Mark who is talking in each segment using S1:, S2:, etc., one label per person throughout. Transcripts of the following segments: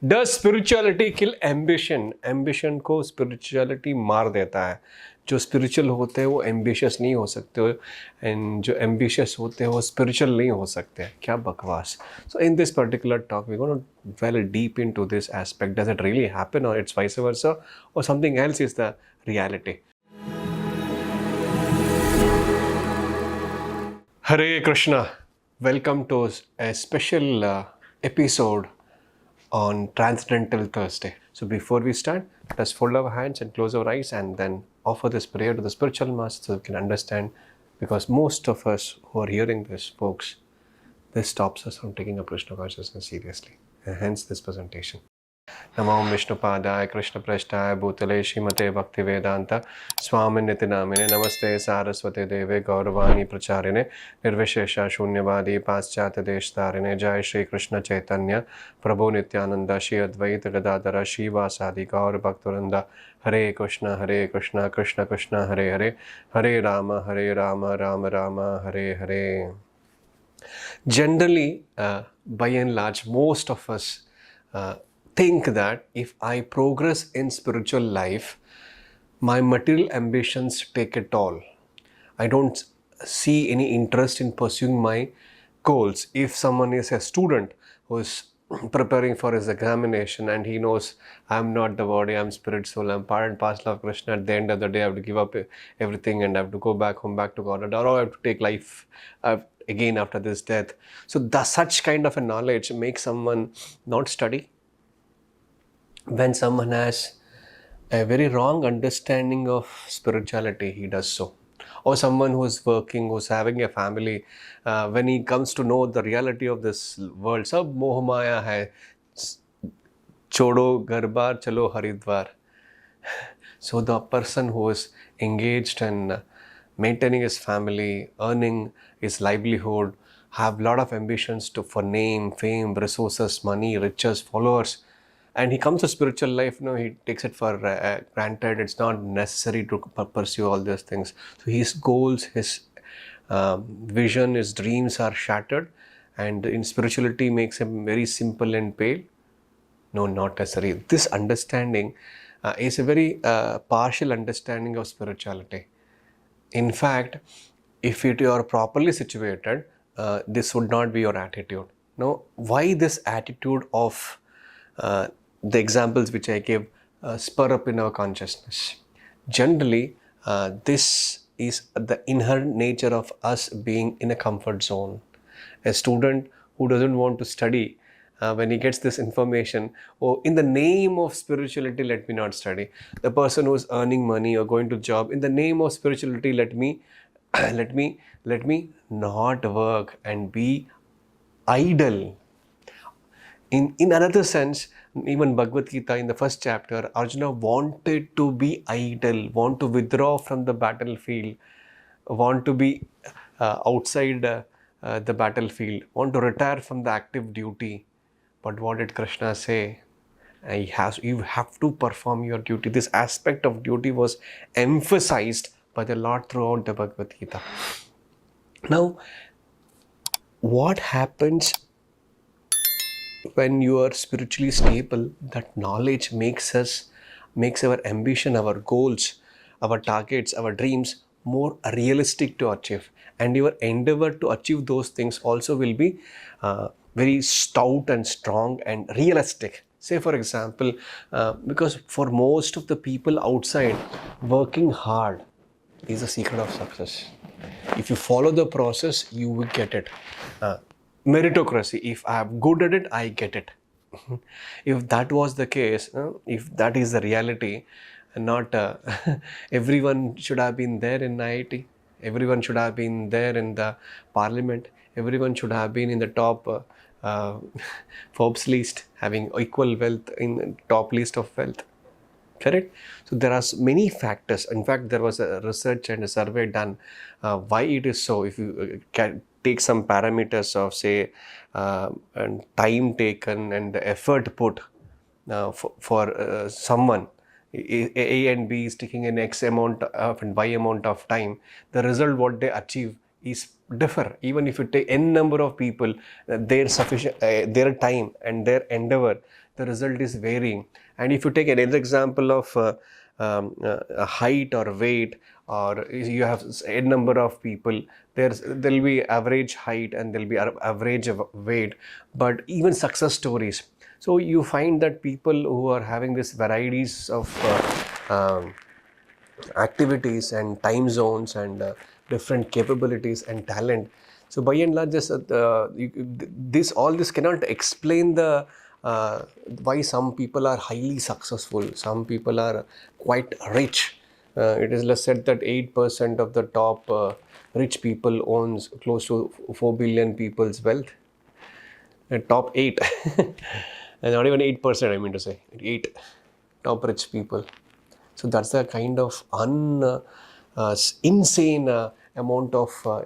S1: Does spirituality kill ambition? Ambition को spirituality मार देता है. जो spiritual होते हैं वो ambitious नहीं हो सकते, and जो ambitious होते हैं वो spiritual नहीं हो सकते. क्या बकवास. So in this particular talk we're going to delve deep into this aspect. Does it really happen, or it's vice versa, or something else is the reality? Hare Krishna. Welcome to a special episode on Transcendental Thursday. So before we start, let's fold our hands and close our eyes and then offer this prayer to the spiritual master so we can understand, because most of us who are hearing this, folks, this stops us from taking up Krishna consciousness seriously. And hence this presentation. Namo Vishnupadaya Krishna Prasthaya Bhutale Srimate Bhakti Vedanta Swaminiti Namine Namaste Saraswate Deve Gauravani Pracharine Nirvishesha Shunyavadi Paschatya Deshtarine Jai Shri Krishna Chaitanya Prabhu Nityananda Shri Advaita Gadadhara Shivasadi Gaur Bhaktaranda Hare Krishna Krishna Krishna Hare Hare Hare Rama Rama Rama Hare Hare. Generally, by and large, most of us think that if I progress in spiritual life, my material ambitions take a toll. I don't see any interest in pursuing my goals. If someone is a student who is preparing for his examination and he knows I'm not the body, I'm spirit, soul, I'm part and parcel of Krishna, at the end of the day I have to give up everything and I have to go back home, back to God, or I have to take life again after this death. So such kind of a knowledge makes someone not study. When someone has a very wrong understanding of spirituality, he does so. Or someone who is working, who's having a family, when he comes to know the reality of this world, sab moh maya hai, chodo ghar baar, chalo Haridwar. So the person who is engaged in maintaining his family, earning his livelihood, have a lot of ambitions for name, fame, resources, money, riches, followers, and he comes to spiritual life, he takes it for granted. It's not necessary to pursue all these things. So his goals, his vision, his dreams are shattered, and in spirituality makes him very simple and pale. No, not necessary. This understanding is a very partial understanding of spirituality. In fact, if you are properly situated, this would not be your attitude. Now, why this attitude of the examples which I gave spur up in our consciousness? Generally, this is the inherent nature of us being in a comfort zone. A student who doesn't want to study, when he gets this information, oh, in the name of spirituality, let me not study. The person who is earning money or going to job, in the name of spirituality, let me not work and be idle. In another sense, even Bhagavad Gita in the first chapter, Arjuna wanted to be idle, want to withdraw from the battlefield, want to be outside the battlefield, want to retire from the active duty. But what did Krishna say? You have to perform your duty. This aspect of duty was emphasized by the Lord throughout the Bhagavad Gita. Now, what happens when you are spiritually stable? That knowledge makes our ambition, our goals, our targets, our dreams more realistic to achieve, and your endeavor to achieve those things also will be very stout and strong and realistic. Say for example, because for most of the people outside, working hard is the secret of success. If you follow the process, you will get it. Meritocracy, if I am good at it, I get it. If that was the case, if that is the reality, not everyone should have been there in IIT, everyone should have been there in the parliament, everyone should have been in the top Forbes list, having equal wealth in top list of wealth. Correct? So there are many factors. In fact, there was a research and a survey done why it is so. If you can take some parameters of, say, and time taken and the effort put for someone, A and B is taking an X amount of and Y amount of time, the result what they achieve is differ. Even if you take n number of people, their time and their endeavor the result is varying. And if you take another example of a height or weight, or you have a number of people, there'll be average height and there'll be average of weight, but even success stories. So you find that people who are having this varieties of activities and time zones and different capabilities and talent. So by and large, all this cannot explain the why some people are highly successful, some people are quite rich. It is less said that 8% of the top rich people owns close to 4 billion people's wealth. Top 8 and not even 8%, I mean to say 8 top rich people. So that's the kind of insane amount of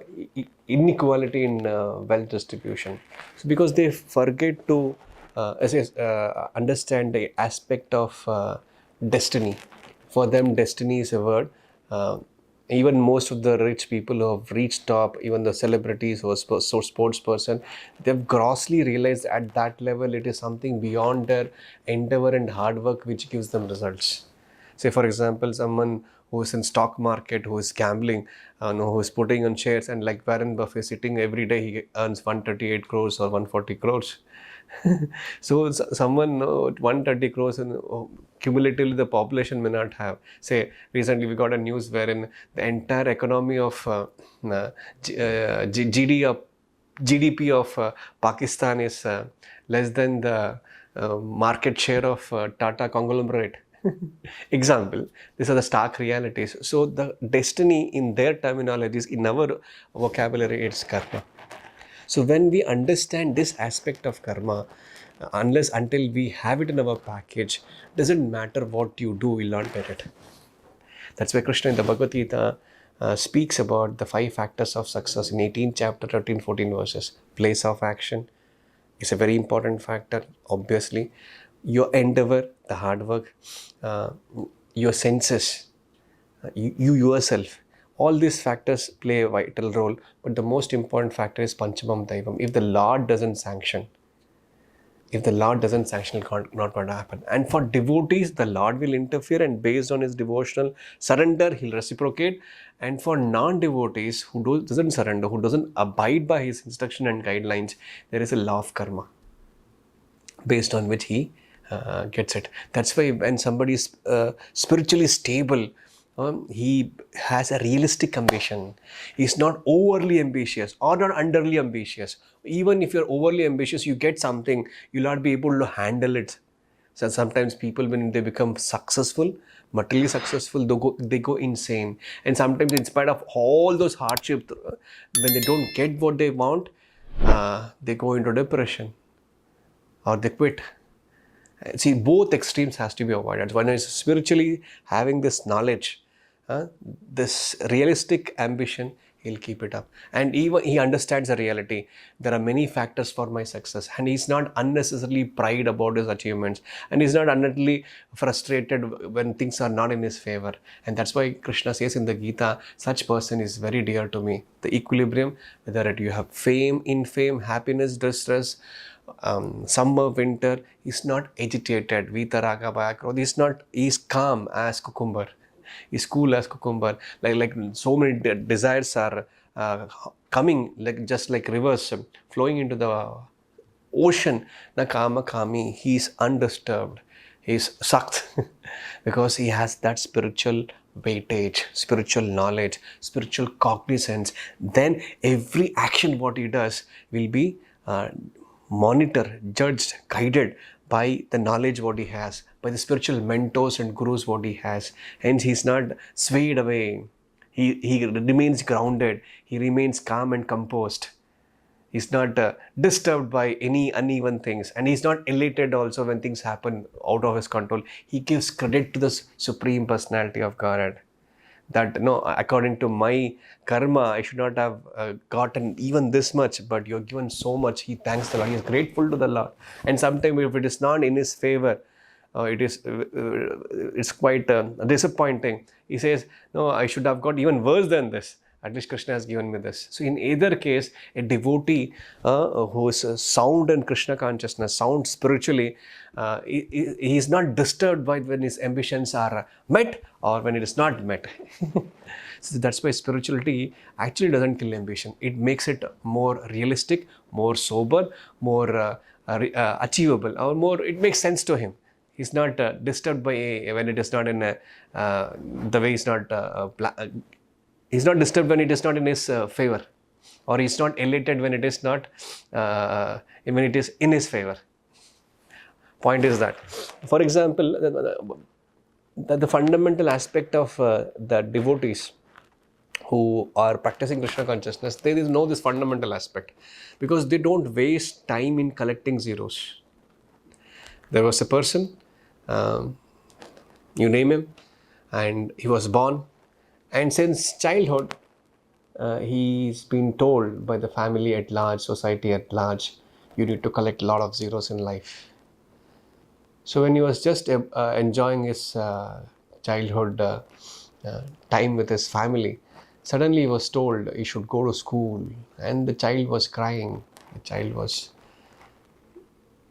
S1: inequality in wealth distribution. So because they forget to understand the aspect of destiny. For them, destiny is a word. Even most of the rich people who have reached top, even the celebrities or sports person, they've grossly realized at that level it is something beyond their endeavor and hard work which gives them results. Say, for example, someone who is in stock market, who is gambling, who is putting on shares, and like Warren Buffett sitting every day, he earns 138 crores or 140 crores. So someone 130 crores and cumulatively the population may not have. Say, recently we got a news wherein the entire economy of GDP of Pakistan is less than the market share of Tata conglomerate. Example, these are the stark realities. So the destiny in their terminologies, in our vocabulary, it's karma. So when we understand this aspect of karma, until we have it in our package, doesn't matter what you do, we'll not get it. That's why Krishna in the Bhagavad Gita speaks about the 5 factors of success in 18th chapter, 13, 14 verses. Place of action is a very important factor, obviously. Your endeavor, the hard work, your senses, you yourself, all these factors play a vital role. But the most important factor is Panchamam Daivam. If the Lord doesn't sanction, it's not going to happen. And for devotees, the Lord will interfere, and based on his devotional surrender, he'll reciprocate. And for non-devotees who doesn't surrender, who doesn't abide by his instruction and guidelines, there is a law of karma based on which he gets it. That's why when somebody is spiritually stable, he has a realistic ambition. He's not overly ambitious or not underly ambitious. Even if you're overly ambitious, you get something, you'll not be able to handle it. So sometimes people, when they become successful, materially successful, they go insane. And sometimes in spite of all those hardships, when they don't get what they want, they go into depression or they quit. See, both extremes has to be avoided. One is spiritually having this knowledge, this realistic ambition, he'll keep it up. And even he understands the reality. There are many factors for my success, and he's not unnecessarily pride about his achievements, and he's not unnecessarily frustrated when things are not in his favor. And that's why Krishna says in the Gita, such person is very dear to me. The equilibrium, whether you have fame, infame, happiness, distress, summer, winter, he's not agitated, vitaraga, bhaya, he's calm as cucumber, he's cool as cucumber. Like so many desires are coming, just like rivers flowing into the ocean. Na kama kami, he's undisturbed, he's sucked because he has that spiritual weightage, spiritual knowledge, spiritual cognizance. Then every action what he does will be monitored, judged, guided by the knowledge what he has, by the spiritual mentors and gurus what he has. Hence he's not swayed away. He remains grounded. He remains calm and composed. He's not disturbed by any uneven things, and he's not elated also when things happen out of his control. He gives credit to the Supreme Personality of Godhead. That, no, according to my karma, I should not have gotten even this much, but you're given so much. He thanks the Lord. He is grateful to the Lord. And sometimes if it is not in his favor, it's quite disappointing. He says, no, I should have got even worse than this. At least Krishna has given me this. So in either case, a devotee who is sound in Krishna consciousness, sound spiritually, he is not disturbed by when his ambitions are met or when it is not met. So that's why spirituality actually doesn't kill ambition. It makes it more realistic, more sober, more achievable, or more, it makes sense to him. He's not disturbed by when it is not in the way he's not disturbed when it is not in his favor, or he's not elated when it is not when it is in his favor. Point is that, for example, the fundamental aspect of the devotees who are practicing Krishna consciousness, they know this fundamental aspect because they don't waste time in collecting zeros. There was a person, you name him, and he was born, and since childhood, he's been told by the family at large, society at large, you need to collect a lot of zeros in life. So when he was just enjoying his childhood time with his family, suddenly he was told he should go to school, and the child was crying. The child was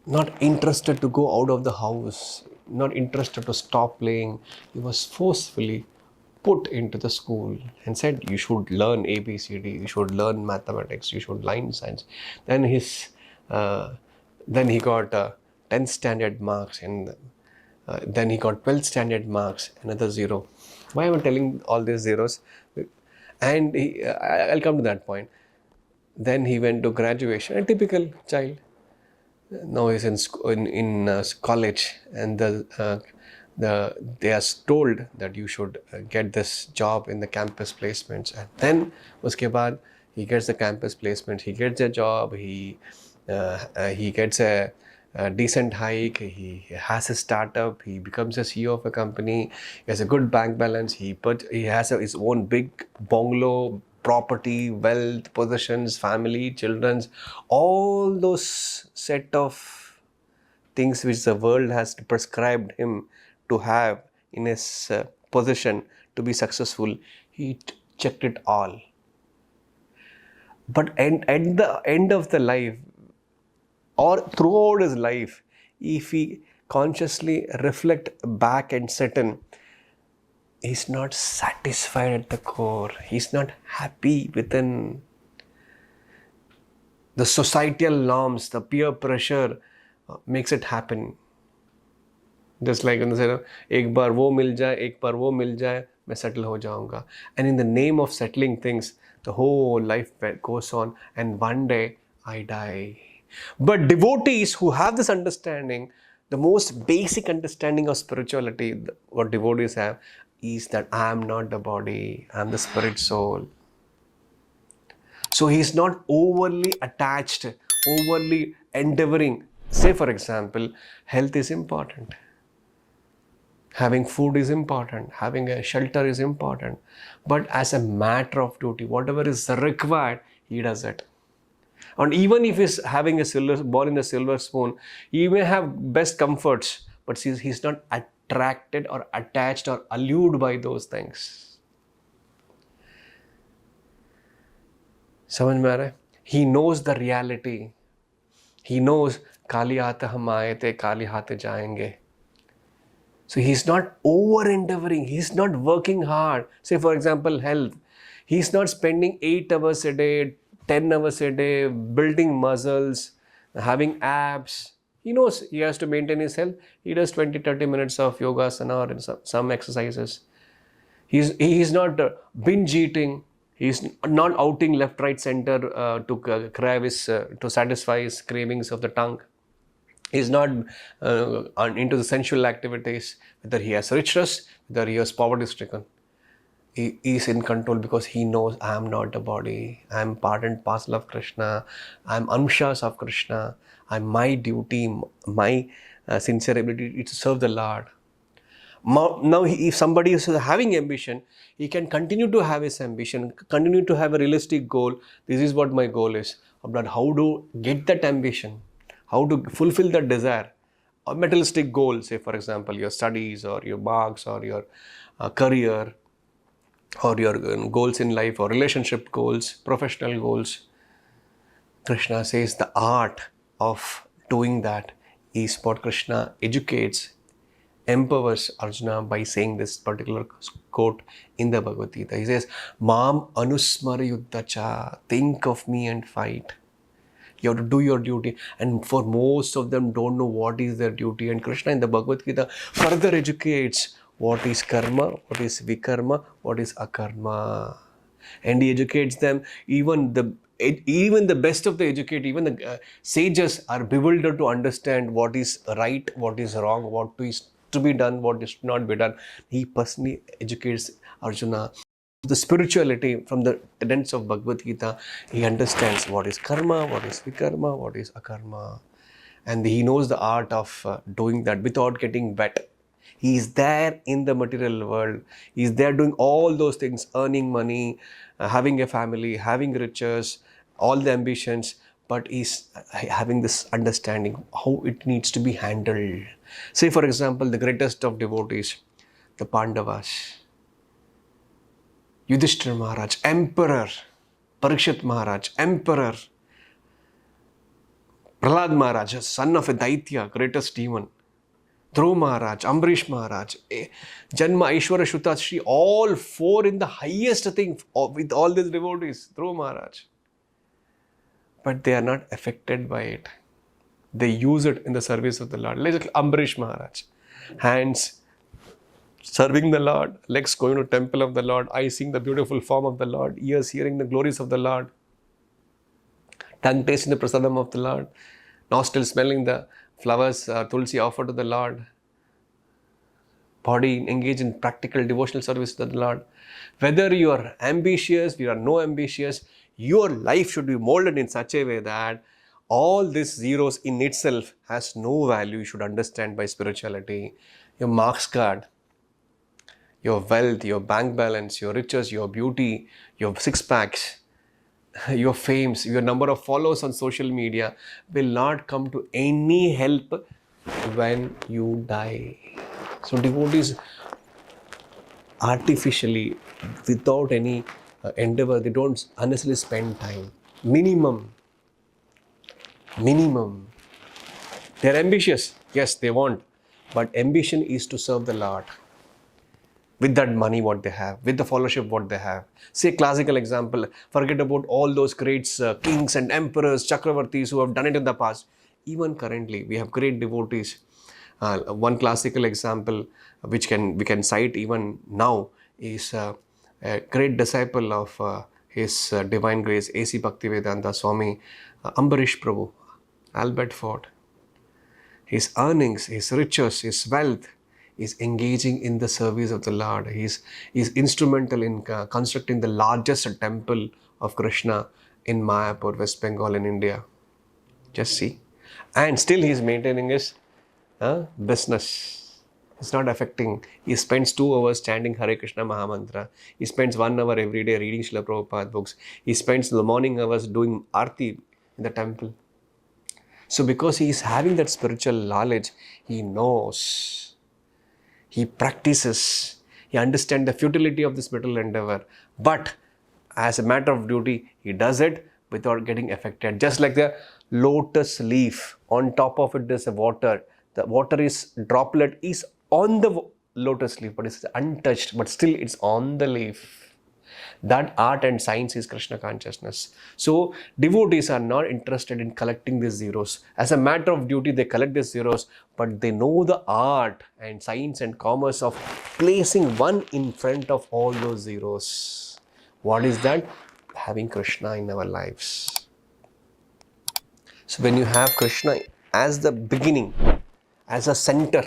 S1: not interested to go out of the house, not interested to stop playing. He was forcefully put into the school and said, you should learn ABCD, you should learn mathematics, you should learn science. Then he got 10th standard marks, and then he got 12th standard marks, another zero. Why am I telling all these zeros? And I'll come to that point. Then he went to graduation, a typical child. Now he's in college, and they are told that you should get this job in the campus placements, and then uske baad he gets the campus placement, he gets a job, he gets a decent hike, he has a startup, he becomes a CEO of a company, he has a good bank balance, he has his own big bungalow, property, wealth, possessions, family, children's, all those set of things which the world has prescribed him to have in his possession to be successful. He checked it all. But at the end of the life, or throughout his life, if he consciously reflect back and certain, he's not satisfied at the core. He's not happy within. The societal norms, the peer pressure makes it happen. Just like when they say, एक बार वो मिल जाए, एक बार वो मिल जाए, मैं settle हो जाऊंगा. And in the name of settling things, the whole life goes on, and one day I die. But devotees who have this understanding, the most basic understanding of spirituality, what devotees have, is that I am not the body, I am the spirit soul. So he's not overly attached, overly endeavoring. Say for example, health is important. Having food is important. Having a shelter is important. But as a matter of duty, whatever is required, he does it. And even if he's having born in a silver spoon, he may have best comforts, but he's not attracted or attached or allured by those things. समझ में आ रहा है? He knows the reality. He knows काली हाथ हम आए थे, काली हाथ जाएंगे. So he's not over endeavoring. He's not working hard. Say for example, health. He's not spending 8 hours a day, 10 hours a day, building muscles, having abs. He knows he has to maintain his health. He does 20-30 minutes of yogasana or some exercises. He's not binge eating. He's not outing left, right, center to satisfy his cravings of the tongue. He's not into the sensual activities, whether he has richness, whether he has poverty stricken. He is in control because he knows I am not the body. I am part and parcel of Krishna. I am amshas of Krishna. My duty, my sincere ability is to serve the Lord. Now, if somebody is having ambition, he can continue to have his ambition, continue to have a realistic goal. This is what my goal is. But how to get that ambition? How to fulfill that desire? A materialistic goal, say for example, your studies or your marks or your career. or your goals in life, or relationship goals, professional goals. Krishna says the art of doing that is what Krishna educates, empowers Arjuna by saying this particular quote in the Bhagavad Gita. He says, Mam anusmara yuddhacha, think of me and fight. You have to do your duty. And for most of them don't know what is their duty. And Krishna in the Bhagavad Gita further educates what is karma, what is vikarma, what is akarma. And he educates them. Even the best of the educate, even the sages are bewildered to understand what is right, what is wrong, what is to be done, what is not be done. He personally educates Arjuna. The spirituality from the tenets of Bhagavad Gita, he understands what is karma, what is vikarma, what is akarma. And he knows the art of doing that without getting wet. He is there in the material world. He is there doing all those things, earning money, having a family, having riches, all the ambitions, but he's having this understanding how it needs to be handled. Say, for example, the greatest of devotees, the Pandavas, Yudhishthira Maharaj, Emperor, Parikshit Maharaj, Emperor, Prahlad Maharaj, son of a Daitya, greatest demon, Dhruv Maharaj, Ambarish Maharaj, Janma, Aishwarya, Shutashri, all four in the highest thing with all these devotees, Dhruv Maharaj. But they are not affected by it. They use it in the service of the Lord. Like Ambarish Maharaj, hands serving the Lord, legs going to temple of the Lord, eyes seeing the beautiful form of the Lord, ears hearing the glories of the Lord, tongue tasting the prasadam of the Lord, nostrils smelling the flowers tulsi offered to the Lord, body engaged in practical devotional service to the Lord. Whether you are ambitious, you are no ambitious, your life should be molded in such a way that all these zeros in itself has no value. You should understand by spirituality. Your marks card, your wealth, your bank balance, your riches, your beauty, your six packs, your fames, your number of followers on social media will not come to any help when you die. So devotees artificially, without any endeavor, they don't unnecessarily spend time. Minimum. They're ambitious. Yes, they want. But ambition is to serve the Lord. With that money what they have, with the followership what they have. Say classical example, forget about all those great kings and emperors, chakravartis who have done it in the past. Even currently, we have great devotees. One classical example which we can cite even now is a great disciple of His Divine Grace, A.C. Bhaktivedanta Swami, Ambarish Prabhu, Albert Ford. His earnings, his riches, his wealth is engaging in the service of the Lord. He is instrumental in constructing the largest temple of Krishna in Mayapur, West Bengal in India. Just see. And still he is maintaining his business. It's not affecting. He spends 2 hours chanting Hare Krishna Mahamantra. He spends 1 hour every day reading Srila Prabhupada books. He spends the morning hours doing Aarti in the temple. So because he is having that spiritual knowledge, he knows, he practices, he understands the futility of this material endeavor. But as a matter of duty, he does it without getting affected. Just like the lotus leaf, on top of it there's a water. The water is droplet is on the lotus leaf, but it's untouched, but still it's on the leaf. That art and science is Krishna consciousness. So devotees are not interested in collecting these zeros. As a matter of duty, they collect these zeros, but they know the art and science and commerce of placing one in front of all those zeros. What is that? Having Krishna in our lives. So when you have Krishna as the beginning, as a center,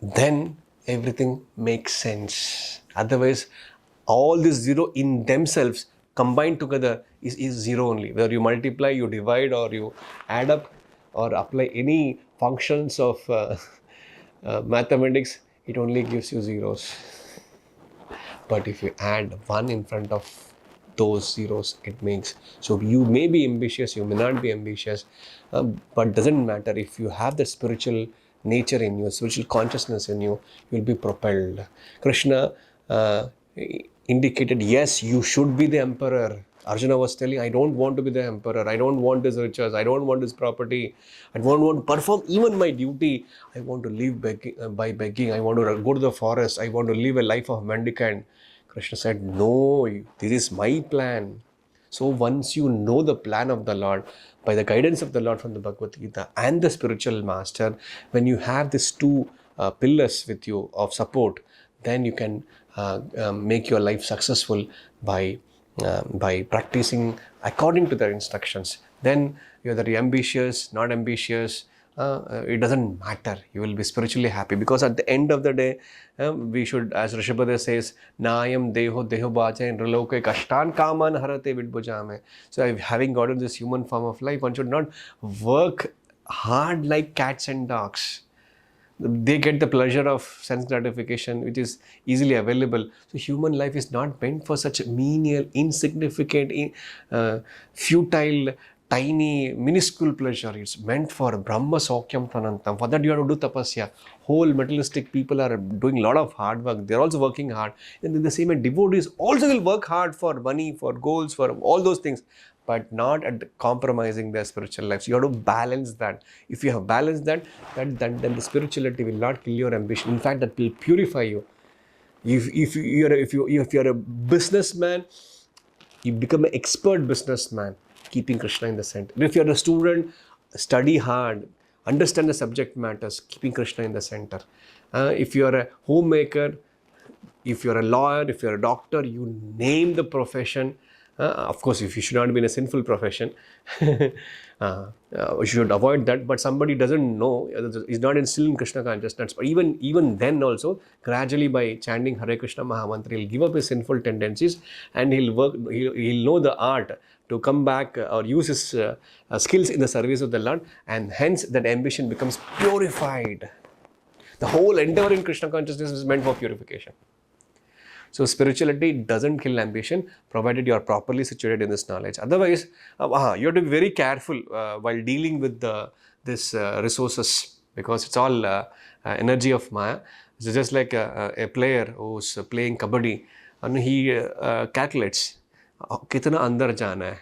S1: then everything makes sense. Otherwise, all this zero in themselves combined together is zero only. Whether you multiply, you divide, or you add up, or apply any functions of mathematics, it only gives you zeros. But if you add one in front of those zeros, it makes. So you may be ambitious, you may not be ambitious, but doesn't matter. If you have the spiritual nature in you, spiritual consciousness in you, you will be propelled. Krishna indicated, yes, you should be the emperor. Arjuna was telling, I don't want to be the emperor. I don't want this riches. I don't want this property. I don't want to perform even my duty. I want to live by begging. I want to go to the forest. I want to live a life of mendicant. Krishna said, no, this is my plan. So once you know the plan of the Lord, by the guidance of the Lord from the Bhagavad Gita and the spiritual master, when you have these two pillars with you of support, then you can make your life successful by practicing according to their instructions. Then whether you're ambitious, not ambitious, it doesn't matter. You will be spiritually happy, because at the end of the day, we should, as Rishabhadeva says, Nayam deho deho bacha in raloke kashtan kaman harate vidbhujame. So having gotten this human form of life, one should not work hard like cats and dogs. They get the pleasure of sense gratification, which is easily available. So human life is not meant for such menial, insignificant, futile, tiny, minuscule pleasure. It's meant for Brahma Saukyam Tanantam. For that you have to do tapasya. Whole materialistic people are doing a lot of hard work. They're also working hard. And in the same way, devotees also will work hard for money, for goals, for all those things, but not at compromising their spiritual life. So you have to balance that. If you have balanced that, then the spirituality will not kill your ambition. In fact, that will purify you. If you're a businessman, you become an expert businessman, keeping Krishna in the center. If you're a student, study hard, understand the subject matters, keeping Krishna in the center. If you're a homemaker, if you're a lawyer, if you're a doctor, you name the profession. Of course, if you should not be in a sinful profession, you should avoid that. But somebody doesn't know, is not instilled in Krishna consciousness. But even then also, gradually by chanting Hare Krishna Mahamantra, he'll give up his sinful tendencies, and he'll know the art to come back or use his skills in the service of the Lord, and hence that ambition becomes purified. The whole endeavor in Krishna consciousness is meant for purification. So spirituality doesn't kill ambition, provided you are properly situated in this knowledge. Otherwise, you have to be very careful while dealing with this resources, because it's all energy of Maya. It's just like a player who's playing kabaddi, and he calculates, kitna andar jana hai.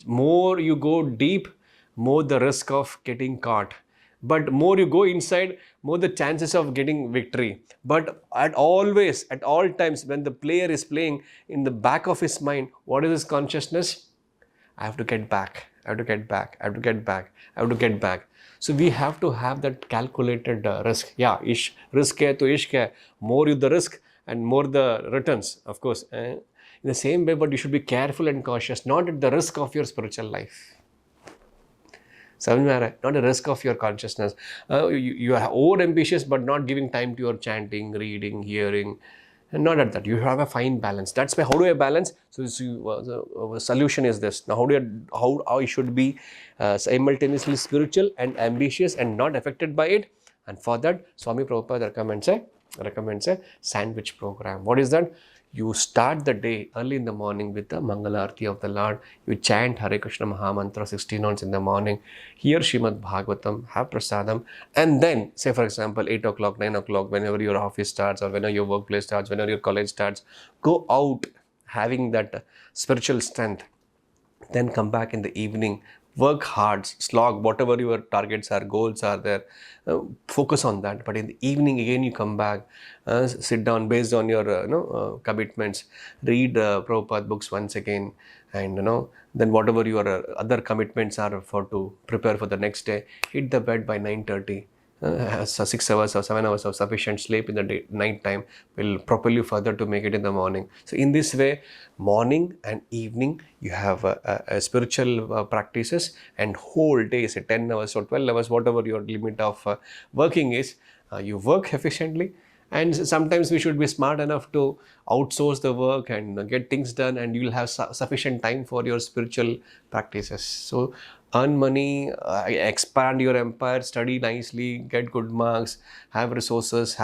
S1: More you go deep, more the risk of getting caught. But more you go inside, more the chances of getting victory. But at all times, when the player is playing, in the back of his mind, what is his consciousness? I have to get back. I have to get back. I have to get back. I have to get back. So we have to have that calculated risk. Yeah, risk hai to ishq hai. More you the risk and more the returns, of course. In the same way, but you should be careful and cautious, not at the risk of your spiritual life. Not a risk of your consciousness. You are over ambitious, but not giving time to your chanting, reading, hearing, and not at that. You have a fine balance. That's why, how do I balance? So the solution is this. Now, how I should be simultaneously spiritual and ambitious and not affected by it. And for that, Swami Prabhupada recommends a sandwich program. What is that? You start the day early in the morning with the Mangalarti of the Lord. You chant Hare Krishna Mahamantra 16 rounds in the morning. Hear Srimad Bhagavatam, have prasadam, and then, say for example, 8 o'clock, 9 o'clock, whenever your office starts or whenever your workplace starts, whenever your college starts, go out having that spiritual strength. Then come back in the evening, work hard, slog whatever your targets are, goals are there, focus on that. But in the evening again you come back, sit down based on your commitments, read Prabhupada books once again, and then whatever your other commitments are to prepare for the next day, hit the bed by 9:30. 6 hours or 7 hours of sufficient sleep in the night time will propel you further to make it in the morning. So in this way, morning and evening you have a spiritual practices, and whole day, say 10 hours or 12 hours, whatever your limit of working is, you work efficiently. And sometimes we should be smart enough to outsource the work and get things done, and you will have sufficient time for your spiritual practices. So earn money, expand your empire, study nicely, get good marks, have resources,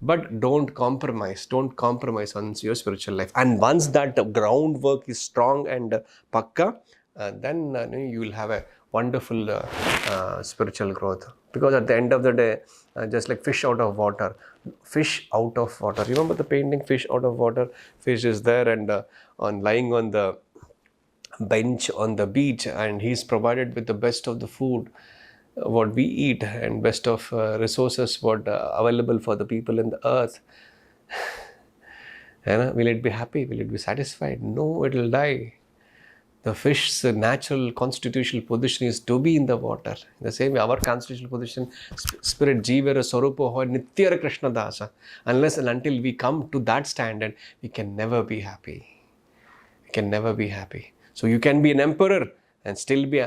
S1: but don't compromise. Don't compromise on your spiritual life. And once that groundwork is strong and pakka, then you will have a wonderful spiritual growth. Because at the end of the day, just like fish out of water, remember the painting, fish out of water? Fish is there and on lying on the bench on the beach, and he's provided with the best of the food what we eat, and best of resources what available for the people in the earth. Will it be happy? Will it be satisfied? No, it will die. The fish's natural constitutional position is to be in the water. In the same way, our constitutional position, spirit, jivara, swarupa, hoy, nityara Krishna dasa. Unless and until we come to that standard, we can never be happy. We can never be happy. So you can be an emperor and still be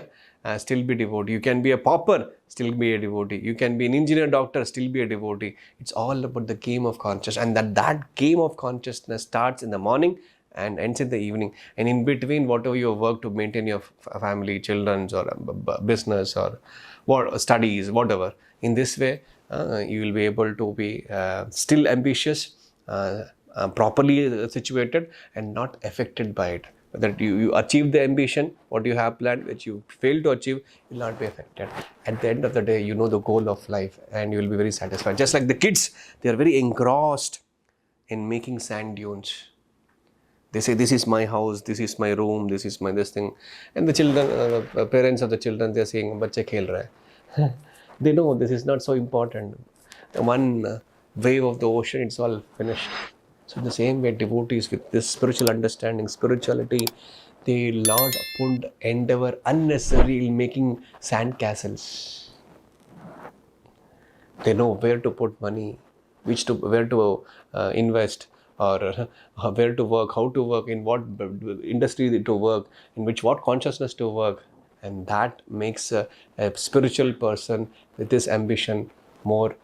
S1: devotee. You can be a pauper, still be a devotee. You can be an engineer, doctor, still be a devotee. It's all about the game of consciousness, and that game of consciousness starts in the morning and ends in the evening. And in between, whatever your work to maintain your family, children's, or business, or studies, whatever. In this way, you will be able to be still ambitious, properly situated, and not affected by it. That you achieve the ambition, what you have planned, which you fail to achieve, you will not be affected. At the end of the day, you know the goal of life, and you will be very satisfied. Just like the kids, they are very engrossed in making sand dunes. They say, this is my house, this is my room, this is my this thing. And the children, parents of the children, they are saying, "Bachcha khel raha hai." They know this is not so important. One wave of the ocean, it's all finished. So in the same way, devotees with this spiritual understanding, spirituality, they not put endeavor unnecessarily in making sand castles. They know where to put money, where to invest, or where to work, how to work, in what industry to work, in what consciousness to work. And that makes a spiritual person with this ambition more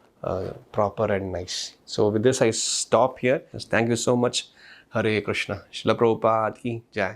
S1: proper and nice. So with this, I stop here. Thank you so much. Hare Krishna. Srila Prabhupada ki Jai.